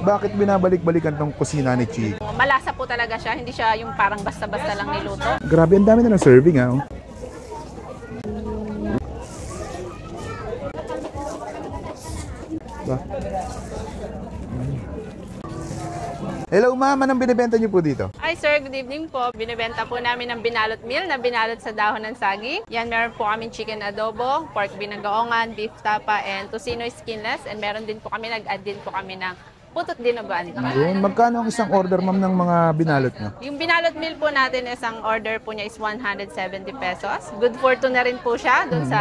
Bakit binabalik-balikan tong kusina ni Chico? Malasa po talaga siya, hindi siya yung parang basta-basta lang niluto. Grabe, ang dami na ng serving ah. Ba? Hello ma'am, anong binibenta niyo po dito? Hi sir, good evening po. Binibenta po namin ng binalot meal na binalot sa dahon ng saging. Yan, meron po kaming chicken adobo, pork binagaongan, beef tapa, and tocino skinless. And meron din po kami, nag-add din po kami ng putot dinuguan. Yun, magkano ang isang order ma'am ng mga binalot niyo? Yung binalot meal po natin, isang order po niya is 170 pesos. Good for two na rin po siya dun sa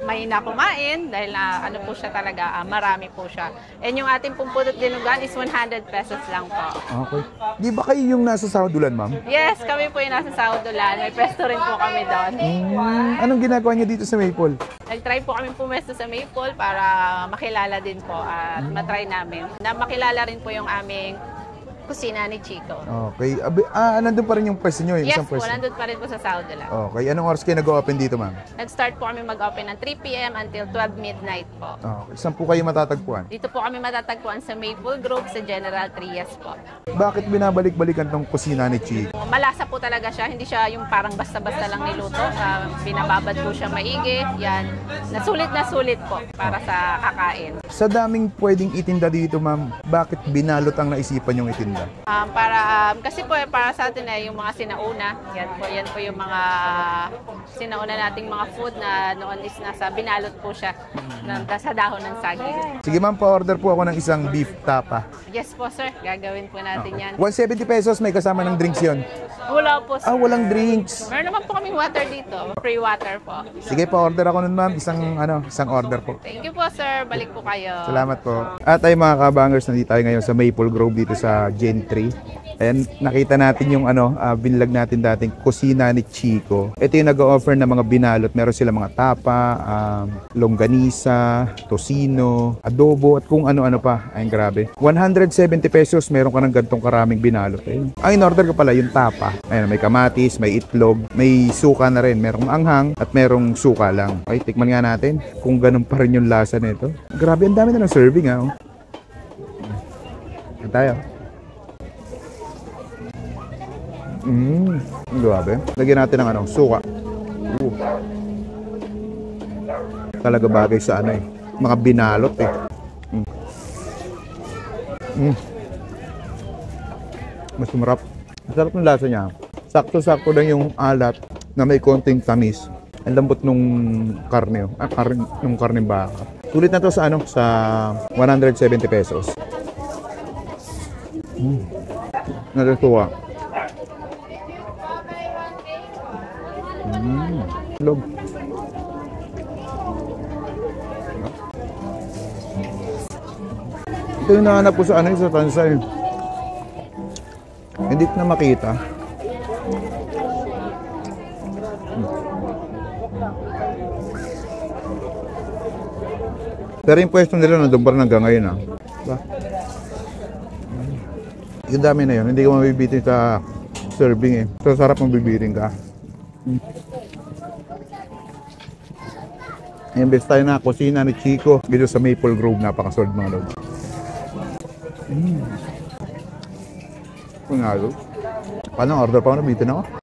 mahina kumain dahil ano po siya talaga, marami po siya. And yung ating pong putot dinuguan is 100 pesos lang po. Okay. Di ba kayo yung nasa Saudulan ma'am? Yes, kami po yung nasa Saudulan. May pwesto rin po kami doon. Anong ginagawa niyo dito sa Maple? Nag-try po kami pumesto sa Maple para makilala din po at matry namin. Na makilala rin po yung aming kusina ni Chico. Okay. Nandun pa rin yung pwesto niyo, yung Yes isang po, pwesto. nandun pa rin po sa Saudulan. Okay. Anong oras kayo nag-open dito ma'am? Nag-start po kami mag-open ng 3 p.m. until 12 midnight po. Okay. Saan po kayo matatagpuan? Dito po kami matatagpuan sa Maple Grove sa General Trias po. Bakit binabalik-balikan tong kusina ni Chico? Malasa po talaga siya, hindi siya yung parang basta-basta lang niluto. Binababad po siya maigi. Yan, na sulit po para sa kakain. Sa daming pwedeng itinda dito ma'am, bakit binalot ang naisipan yung itinda? Kasi po para sa atin yung mga sinauna, yan po yung mga sinauna nating mga food na noon is nasa binalot po siya sa dahon ng saging. Sige ma'am, pa-order po ako ng isang beef tapa. Yes po sir, gagawin po natin yan. 170 pesos, may kasama ng drinks yon. Wala po sir. Walang drinks. Meron naman po kaming water dito, free water po. Sige, pa-order ako nun ma'am, isang order po. Thank you po sir, balik po kayo. Salamat po. At ay mga kabangers, nandito tayo ngayon sa Maple Grove dito sa Gen 3. And nakita natin yung binlag natin dating kusina ni Chico. Ito yung nag-offer ng mga binalot. Meron sila mga tapa, longganisa, tocino, adobo, at kung ano-ano pa. Ay, grabe. 170 pesos, meron ka ng gantong karaming binalot. Ang in-order ko pala yung tapa. Ayan, may kamatis, may itlog, may suka na rin. Merong anghang at merong suka lang. Okay, tikman nga natin kung ganun pa rin yung lasa nito. Grabe, ang dami na ng serving ha. Ito tayo. Grabe. Lagyan natin ng suka. Talaga bagay sa mga binalot Mas sumarap. Masarap ng lasa niya. Sakto-sakto lang yung alat na may konting tamis. Ang lambot nung karne, nung karne baka. Sulit na to sa sa 170 pesos. Natutuwa. Log. Ito yung nahanap ko sa sa Tansay. Hindi ko na makita. Pero yung pwesto nila nandun pa rin hanggang ngayon Ba? Yung dami na yun, hindi ko mabibitin sa serving So sarap mabibitin ka. Imbes tayo na kusina ni Chico dito sa Maple Grove, napakasolid mga lord. Panalo. Paano order pa ako, nabitin ako?